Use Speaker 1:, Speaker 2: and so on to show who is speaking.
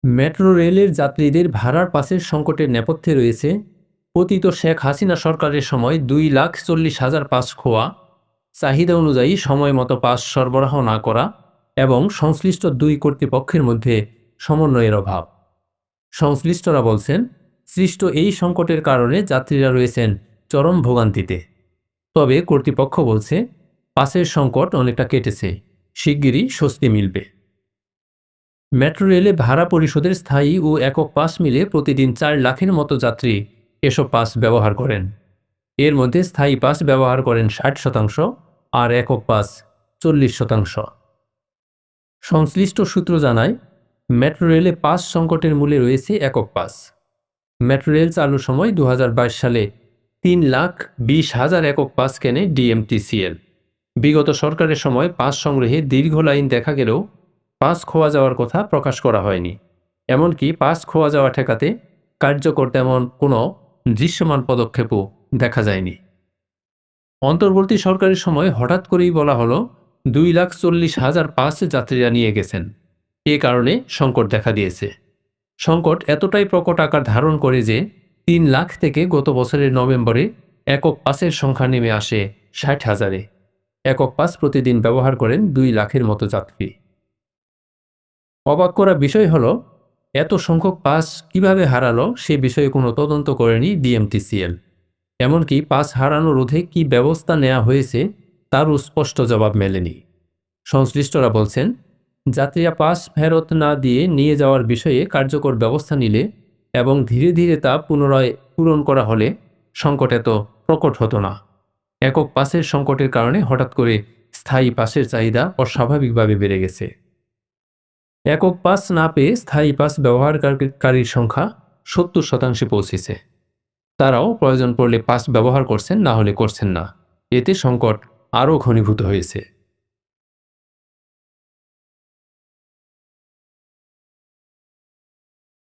Speaker 1: Metro রেলের যাত্রীদের ভাড়ার পাসের সংকটের নেপথ্যে রয়েছে পতিত শেখ হাসিনা সরকারের সময় 2,40,000 পাস খোয়া, চাহিদা অনুযায়ী সময় মতো পাস সরবরাহ না করা এবং সংশ্লিষ্ট দুই কর্তৃপক্ষের মধ্যে সমন্বয়ের অভাব। সংশ্লিষ্টরা বলছেন, সৃষ্ট এই সংকটের কারণে যাত্রীরা রয়েছেন চরম ভোগান্তিতে। তবে কর্তৃপক্ষ বলছে, পাসের সংকট অনেকটা কেটেছে, শিগগিরই স্বস্তি মিলবে। মেট্রো রেলে ভাড়া পরিশোধের স্থায়ী ও একক পাস মিলে প্রতিদিন 4 লাখের মতো যাত্রী এসব পাস ব্যবহার করেন। এর মধ্যে স্থায়ী পাস ব্যবহার করেন 60% আর একক পাস 40%। সংশ্লিষ্ট সূত্র জানায়, মেট্রো রেলে পাস সংকটের মূলে রয়েছে একক পাস। মেট্রো রেল চালুর সময় 2022 সালে 3,20,000 একক পাস কেনে ডিএমটিসিএল। বিগত সরকারের সময় পাস সংগ্রহে দীর্ঘ লাইন দেখা গেলেও পাস খোয়া যাওয়ার কথা প্রকাশ করা হয়নি। এমনকি পাস খোয়া যাওয়া ঠেকাতে কার্যকর তেমন কোনো দৃশ্যমান পদক্ষেপও দেখা যায়নি। অন্তর্বর্তী সরকারের সময় হঠাৎ করেই বলা হলো 2,40,000 পাস যাত্রীরা নিয়ে গেছেন। এ কারণে সংকট দেখা দিয়েছে। সংকট এতটাই প্রকট আকার ধারণ করে যে 3 লাখ থেকে গত বছরের নভেম্বরে একক পাসের সংখ্যা নেমে আসে 60,000-এ। একক পাস প্রতিদিন ব্যবহার করেন 2 লাখের মতো যাত্রী। অবাক করা বিষয় হলো, এত সংখ্যক পাস কিভাবে হারালো সে বিষয়ে কোনো তদন্ত করেনি ডিএমটিসিএল। এমনকি পাস হারানো রোধে কী ব্যবস্থা নেওয়া হয়েছে তারও স্পষ্ট জবাব মেলেনি। সংশ্লিষ্টরা বলছেন, যাত্রীরা পাস ফেরত না দিয়ে নিয়ে যাওয়ার বিষয়ে কার্যকর ব্যবস্থা নিলে এবং ধীরে ধীরে তা পুনরায় পূরণ করা হলে সংকট এত প্রকট হতো না। একক পাসের সংকটের কারণে হঠাৎ করে স্থায়ী পাসের চাহিদা অস্বাভাবিকভাবে বেড়ে গেছে। একক পাস না পেয়ে স্থায়ী পাস ব্যবহারকারীর সংখ্যা 70% পৌঁছেছে। তারাও প্রয়োজন পড়লে পাস ব্যবহার করছেন, না হলে করছেন না। এতে সংকট আরও ঘনীভূত হয়েছে।